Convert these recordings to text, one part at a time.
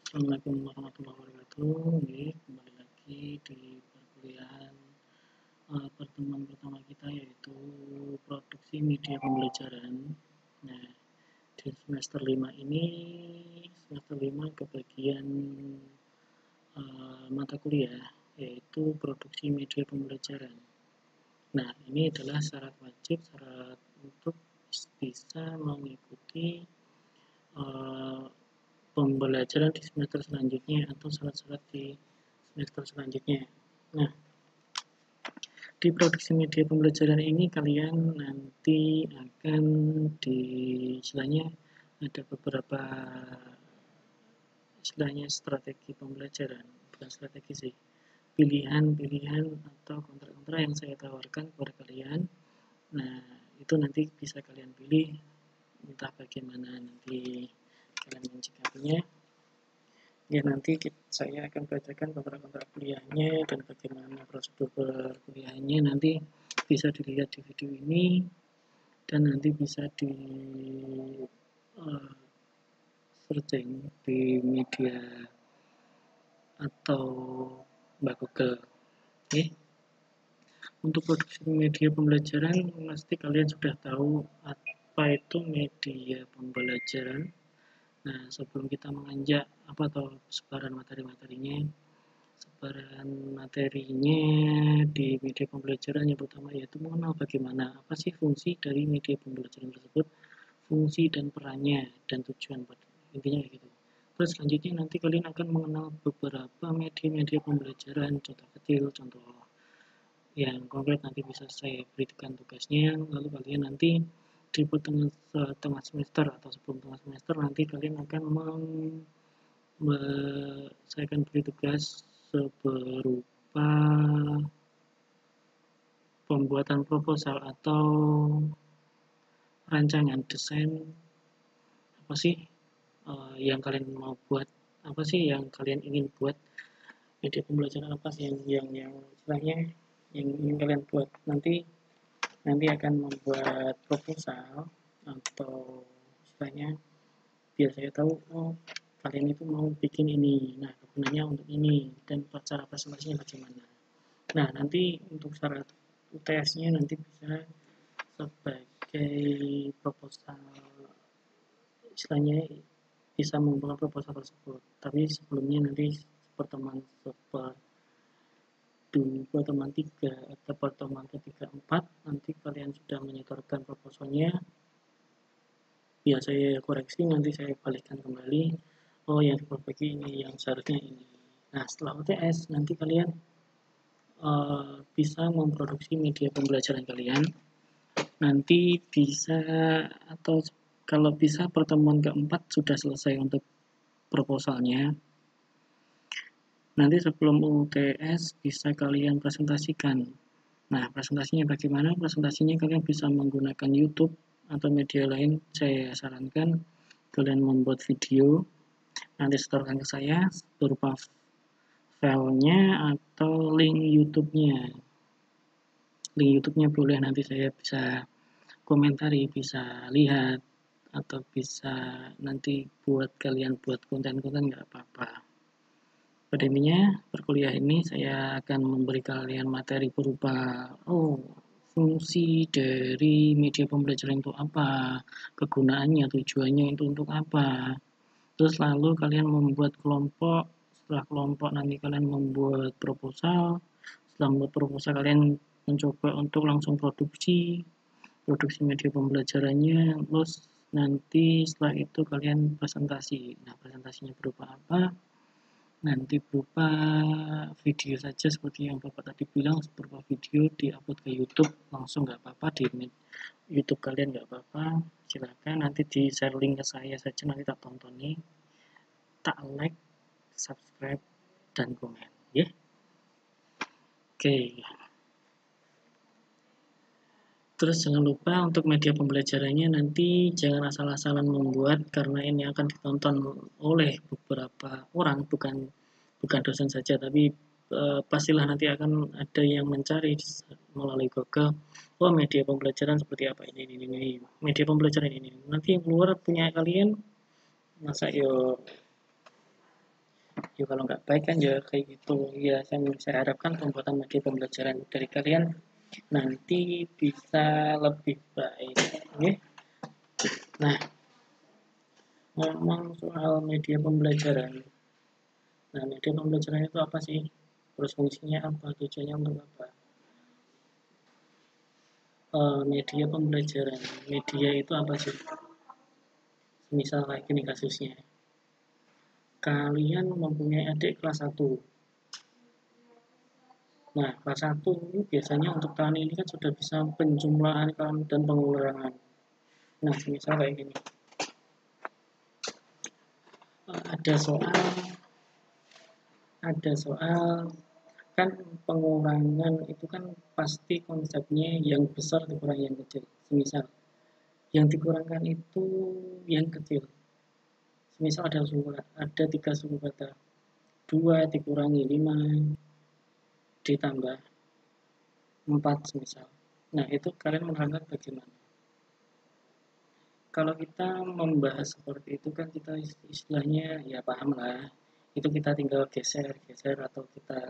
Assalamualaikum warahmatullahi wabarakatuh. Kembali lagi di perkuliahan pertemuan pertama kita, yaitu produksi media pembelajaran. Nah, di semester 5 ini, semester 5 kebagian mata kuliah, yaitu produksi media pembelajaran. Nah, ini adalah syarat wajib, syarat untuk bisa mengikuti pembelajaran di semester selanjutnya atau syarat-syarat di semester selanjutnya. Nah, di produksi media pembelajaran ini kalian nanti akan istilahnya ada beberapa istilahnya strategi pembelajaran, bukan strategi sih, pilihan-pilihan atau kontra-kontra yang saya tawarkan kepada kalian. Nah, itu nanti bisa kalian pilih entah bagaimana nanti kalian mencikapinya. Ya, nanti saya akan bacakan kontra-kontra kuliahnya dan bagaimana prosedur perkuliahannya, nanti bisa dilihat di video ini dan nanti bisa di searching di media atau Mbak Google. Oke. Untuk produksi media pembelajaran, pasti kalian sudah tahu apa itu media pembelajaran. Nah, sebelum kita menganjak apa atau sebaran materi-materinya, di media pembelajaran yang pertama yaitu mengenal bagaimana apa sih fungsi dari media pembelajaran tersebut, fungsi dan perannya dan tujuan, intinya gitu. Terus selanjutnya nanti kalian akan mengenal beberapa media pembelajaran, contoh kecil, contoh yang konkret nanti bisa saya berikan tugasnya. Lalu kalian nanti di tengah semester atau sebelum tengah semester nanti kalian akan saya akan beri tugas berupa pembuatan proposal atau rancangan desain apa sih yang kalian mau buat, apa sih yang kalian ingin buat, media pembelajaran apa sih yang istilahnya yang ingin kalian buat. Nanti akan membuat proposal atau istilahnya biar saya tahu, oh kalian itu mau bikin ini, nah kegunaannya untuk ini dan cara presentasinya bagaimana. Nah, nanti untuk syarat UTS-nya nanti bisa sebagai proposal, istilahnya bisa mengumpulkan proposal tersebut. Tapi sebelumnya nanti pertemuan 3 atau pertemuan ketiga 4 nanti kalian sudah menyetorkan proposalnya, ya saya koreksi, nanti saya balikkan kembali, oh yang diperbaiki ini, yang seharusnya ini. Nah, setelah UTS nanti kalian bisa memproduksi media pembelajaran kalian. Nanti bisa, atau kalau bisa pertemuan keempat sudah selesai untuk proposalnya. Nanti sebelum UTS bisa kalian presentasikan. Nah, presentasinya bagaimana? Presentasinya kalian bisa menggunakan YouTube atau media lain. Saya sarankan kalian membuat video, nanti setorkan ke saya berupa filenya atau link YouTube-nya. Link YouTube-nya boleh, nanti saya bisa komentari, bisa lihat, atau bisa nanti buat kalian buat konten-konten, nggak apa-apa. Pada intinya perkuliahan ini saya akan memberi kalian materi berupa fungsi dari media pembelajaran itu apa, kegunaannya, tujuannya itu untuk apa. Terus lalu kalian membuat kelompok, setelah kelompok nanti kalian membuat proposal, setelah membuat proposal kalian mencoba untuk langsung produksi media pembelajarannya, terus nanti setelah itu kalian presentasi. Nah, presentasinya berupa apa? Nanti berupa video saja seperti yang Bapak tadi bilang, berupa video diupload ke YouTube, langsung nggak apa-apa, di YouTube kalian nggak apa-apa, silakan nanti di share link ke saya saja, nanti tak tonton tak like, subscribe, dan komen ya. Oke. Terus jangan lupa untuk media pembelajarannya nanti jangan asal-asalan membuat, karena ini akan ditonton oleh beberapa orang, bukan dosen saja, tapi pastilah nanti akan ada yang mencari melalui Google, oh media pembelajaran seperti apa ini, media pembelajaran ini, nanti yang keluar punya kalian, masa yo Ya kalau nggak baik kan ya kayak gitu. Ya saya harapkan pembuatan media pembelajaran dari kalian nanti bisa lebih baik. Oke. Nah, ngomong soal media pembelajaran. Nah, media pembelajaran itu apa sih? Terus fungsinya apa? Tujuannya untuk apa? Media pembelajaran. Media itu apa sih? Misal kayak gini kasusnya. Kalian mempunyai adik kelas 1. Nah, kelas 1 ini biasanya untuk tahun ini kan sudah bisa penjumlahan dan pengulangan. Nah, misal kayak gini. Ada soal kan pengurangan itu kan pasti konsepnya yang besar dikurangi yang kecil. Misal yang dikurangkan itu yang kecil. Misal ada 3 suku kata. 2 dikurangi 5 ditambah 4 misal. Nah, itu kalian menerangkan bagaimana? Kalau kita membahas seperti itu kan kita istilahnya ya paham lah. Itu kita tinggal geser atau kita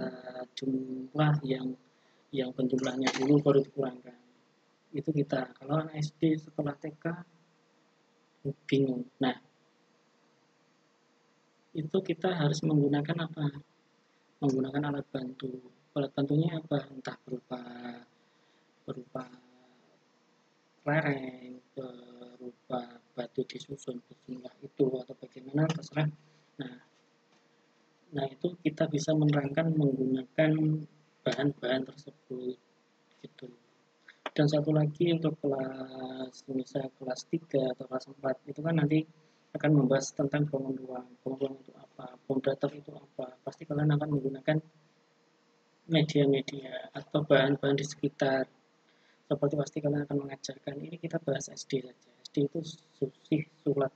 jumlah yang penjumlahnya dulu baru dikurangkan. Itu kita. Kalau anak SD setelah TK bingung. Nah, itu kita harus menggunakan apa? Menggunakan alat bantu. Alat bantunya apa? Entah berupa berupa lereng, berupa batu disusun berjumlah itu atau bagaimana terserah. Nah, nah itu kita bisa menerangkan menggunakan bahan-bahan tersebut gitu. Dan satu lagi untuk kelas misalnya kelas 3 atau kelas 4 itu kan nanti akan membahas tentang bangun ruang itu apa, bom datar itu apa. Pasti kalian akan menggunakan media-media atau bahan-bahan di sekitar. Seperti pasti kalian akan mengajarkan, ini kita bahas SD saja. SD itu sulat.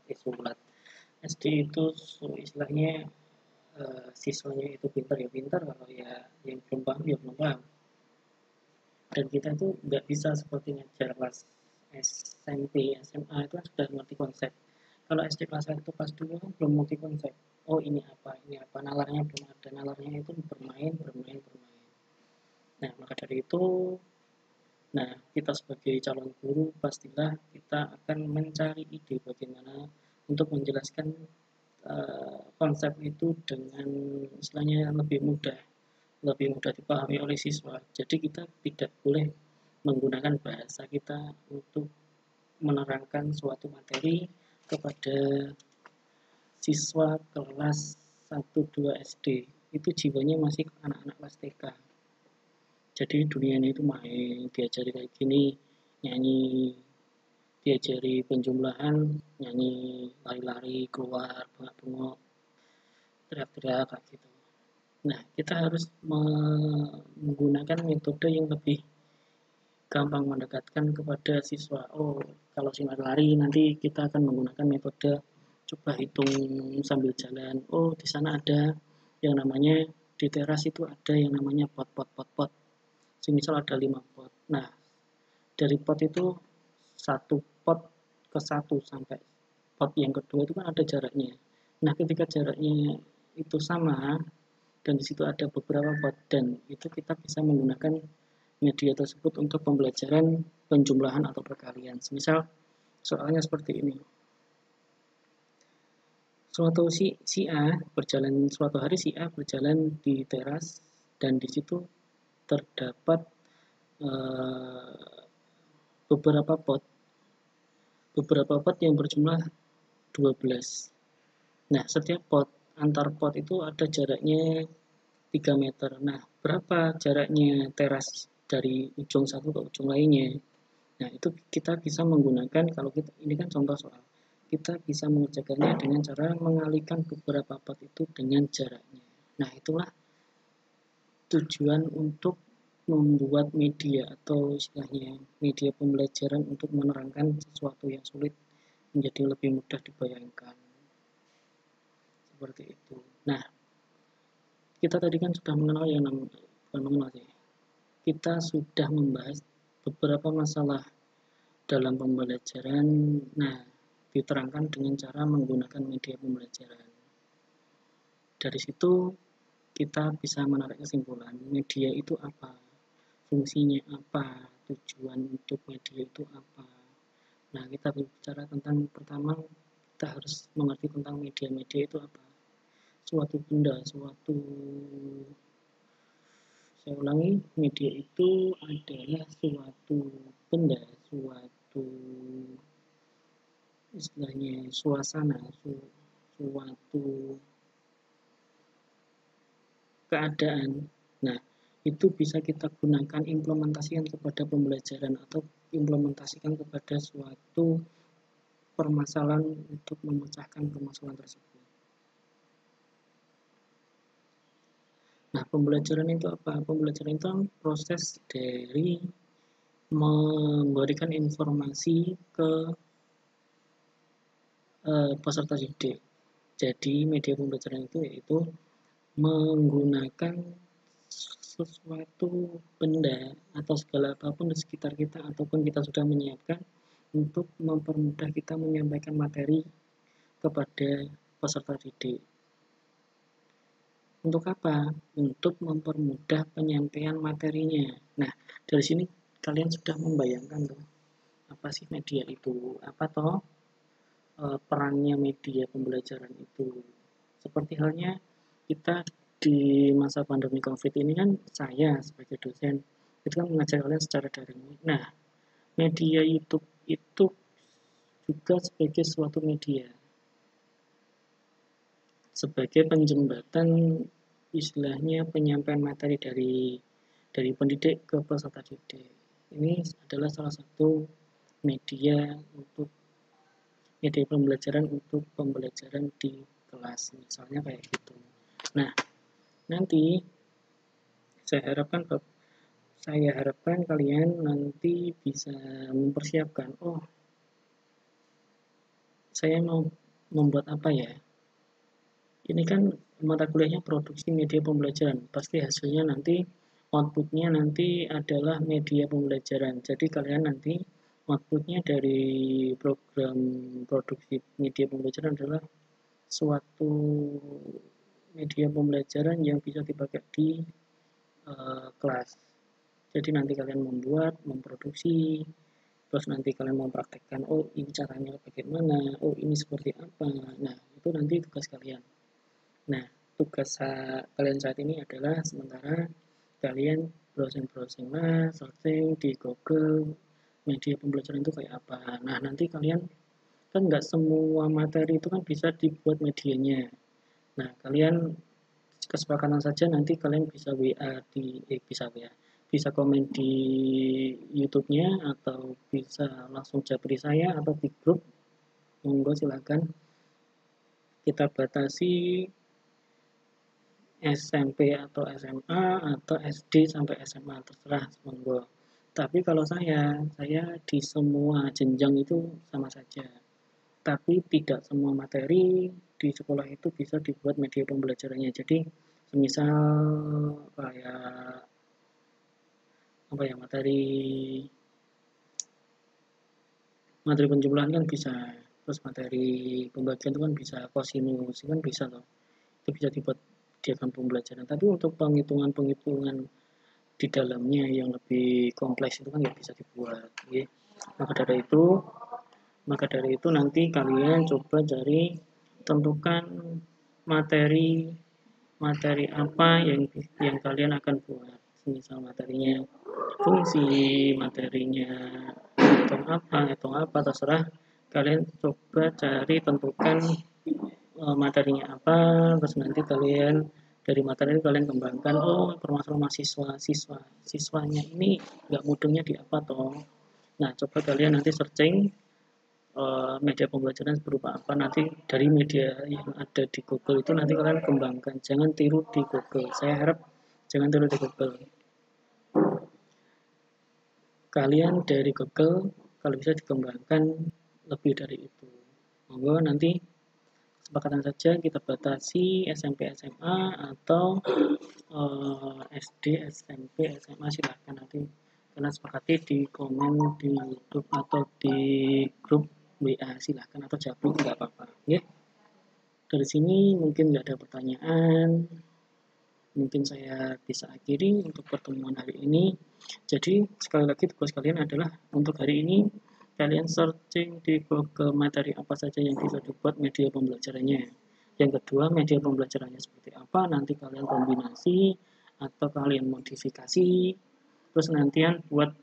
SD itu istilahnya siswanya itu pintar ya pintar, kalau ya yang belum paham ya belum paham. Dan kita itu nggak bisa seperti ngajar kelas SMP, SMA itu kan sudah mengerti konsep. Kalau SD kelas 1, kelas 2 kan belum mengerti konsep. Oh ini apa, nalarnya belum ada. Nalarnya itu bermain. Nah, maka dari itu, nah kita sebagai calon guru pastilah kita akan mencari ide bagaimana untuk menjelaskan konsep itu dengan istilahnya lebih mudah dipahami oleh siswa. Jadi kita tidak boleh menggunakan bahasa kita untuk menerangkan suatu materi kepada siswa kelas 1-2 SD. Itu jiwanya masih anak-anak kelas TK. Jadi dunianya itu main, diajari kayak gini, nyanyi, diajari penjumlahan, nyanyi, lari-lari, keluar, bengok-bengok, teriak-teriak kayak gitu. Nah, kita harus menggunakan metode yang lebih gampang mendekatkan kepada siswa. Oh, kalau simak lari nanti kita akan menggunakan metode coba hitung sambil jalan. Oh, di sana ada yang namanya di teras itu ada yang namanya pot. Semisal ada 5 pot. Nah, dari pot itu satu pot ke satu sampai pot yang kedua itu kan ada jaraknya. Nah, ketika jaraknya itu sama dan di situ ada beberapa pot dan itu kita bisa menggunakan media tersebut untuk pembelajaran penjumlahan atau perkalian. Misal soalnya seperti ini. Suatu hari si A berjalan di teras dan di situ terdapat beberapa pot yang berjumlah 12. Nah, setiap antar pot itu ada jaraknya 3 meter. Nah, berapa jaraknya teras dari ujung satu ke ujung lainnya? Nah, itu kita bisa menggunakan, kalau kita ini kan contoh soal, kita bisa mengerjakannya dengan cara mengalihkan beberapa pot itu dengan jaraknya. Nah, itulah tujuan untuk membuat media atau istilahnya media pembelajaran untuk menerangkan sesuatu yang sulit menjadi lebih mudah dibayangkan. Seperti itu. Nah, kita tadi kan sudah mengenal yang namanya, bukan mengenal sih, kita sudah membahas beberapa masalah dalam pembelajaran. Nah, diterangkan dengan cara menggunakan media pembelajaran. dari situ kita bisa menarik kesimpulan media itu apa, fungsinya apa, tujuan untuk media itu apa. Nah, kita berbicara tentang pertama, kita harus mengerti tentang media-media itu apa. Suatu benda, saya ulangi, media itu adalah suatu benda, suatu istilahnya suasana, suatu keadaan. Nah, itu bisa kita gunakan implementasikan kepada pembelajaran atau implementasikan kepada suatu permasalahan untuk memecahkan permasalahan tersebut. Nah, pembelajaran itu apa? Pembelajaran itu proses dari memberikan informasi ke peserta didik. Jadi, media pembelajaran itu yaitu menggunakan sesuatu benda atau segala apapun di sekitar kita ataupun kita sudah menyiapkan untuk mempermudah kita menyampaikan materi kepada peserta didik. Untuk apa? Untuk mempermudah penyampaian materinya. Nah, dari sini kalian sudah membayangkan tuh, apa sih media itu? Apa toh perannya media pembelajaran itu? Seperti halnya kita di masa pandemi COVID ini kan saya sebagai dosen itu kan mengajar kalian secara daring. Nah, media YouTube itu juga sebagai suatu media, sebagai penjembatan istilahnya penyampaian materi dari pendidik ke peserta didik. Ini adalah salah satu media untuk media pembelajaran untuk pembelajaran di kelas, misalnya kayak gitu. Nah, nanti saya harapkan kalian nanti bisa mempersiapkan, oh, saya mau membuat apa ya? Ini kan mata kuliahnya produksi media pembelajaran, pasti hasilnya nanti outputnya nanti adalah media pembelajaran. Jadi kalian nanti outputnya dari program produksi media pembelajaran adalah suatu media pembelajaran yang bisa dipakai di kelas. Jadi nanti kalian memproduksi, terus nanti kalian mempraktekkan, oh ini caranya bagaimana, oh ini seperti apa. Nah, itu nanti tugas kalian. Nah, tugas kalian saat ini adalah sementara kalian browsing lah, searching di Google, media pembelajaran itu kayak apa. Nah, nanti kalian kan nggak semua materi itu kan bisa dibuat medianya. Nah, kalian kesepakatan saja nanti kalian bisa bisa komen di YouTube-nya atau bisa langsung japri saya atau di grup. Monggo silakan. Kita batasi SMP atau SMA atau SD sampai SMA, terserah, monggo. Tapi kalau saya di semua jenjang itu sama saja. Tapi tidak semua materi di sekolah itu bisa dibuat media pembelajarannya. Jadi misal kayak apa ya, materi penjumlahan kan bisa, terus materi pembagian itu kan bisa, kosinus kan bisa loh, itu bisa dibuat diagram pembelajaran. Tapi untuk penghitungan di dalamnya yang lebih kompleks itu kan nggak bisa dibuat ya. Maka dari itu nanti kalian coba cari, tentukan materi apa yang kalian akan buat. Misal materinya fungsi, materinya hitung apa, terserah kalian coba cari, tentukan materinya apa, terus nanti kalian dari materi kalian kembangkan, oh permasalahan siswanya ini nggak mudengnya di apa toh. Nah, coba kalian nanti searching media pembelajaran berupa apa, nanti dari media yang ada di Google itu nanti kalian kembangkan, jangan tiru di Google. Saya harap jangan tiru di Google. Kalian dari Google kalau bisa dikembangkan lebih dari itu. Monggo nanti kesepakatan saja kita batasi SMP SMA atau SD SMP SMA, silahkan nanti kalian sepakati di komen di YouTube atau di grup WA, silahkan, atau japri nggak apa-apa ya. Dari sini mungkin nggak ada pertanyaan, mungkin saya bisa akhiri untuk pertemuan hari ini. Jadi sekali lagi tugas kalian adalah untuk hari ini kalian searching di Google materi apa saja yang bisa dibuat media pembelajarannya. Yang kedua, media pembelajarannya seperti apa, nanti kalian kombinasi atau kalian modifikasi. Terus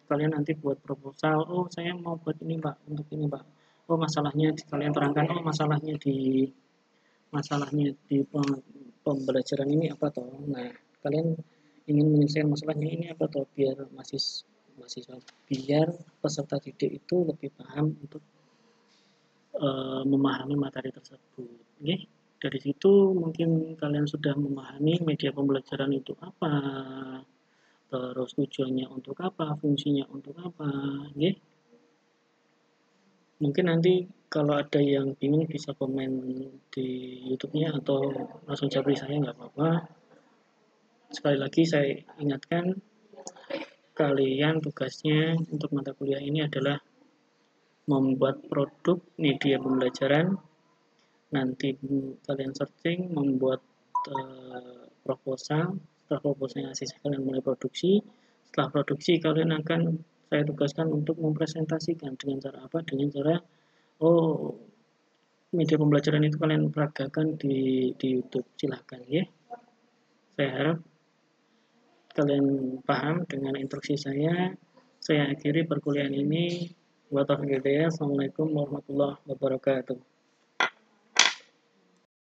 kalian nanti buat proposal, oh saya mau buat ini Pak, untuk ini Pak. Oh masalahnya kalian terangkan, oh masalahnya di pembelajaran ini apa toh. Nah, kalian ingin menyelesaikan masalahnya ini apa toh, biar mahasiswa biar peserta didik itu lebih paham untuk memahami materi tersebut. Okay? Dari situ mungkin kalian sudah memahami media pembelajaran itu apa, terus tujuannya untuk apa, fungsinya untuk apa. Okay? Mungkin nanti kalau ada yang bingung bisa komen di YouTube-nya atau langsung japri saya, nggak apa-apa. Sekali lagi saya ingatkan, kalian tugasnya untuk mata kuliah ini adalah membuat produk media pembelajaran. Nanti kalian searching, membuat proposal. Setelah proposalnya selesai, kalian mulai produksi. Setelah produksi, kalian akan saya tugaskan untuk mempresentasikan dengan cara apa? Dengan cara, oh, media pembelajaran itu kalian peragakan di YouTube. Silahkan ya. Saya harap kalian paham dengan instruksi saya. Saya akhiri perkuliahan ini. Assalamualaikum warahmatullahi wabarakatuh.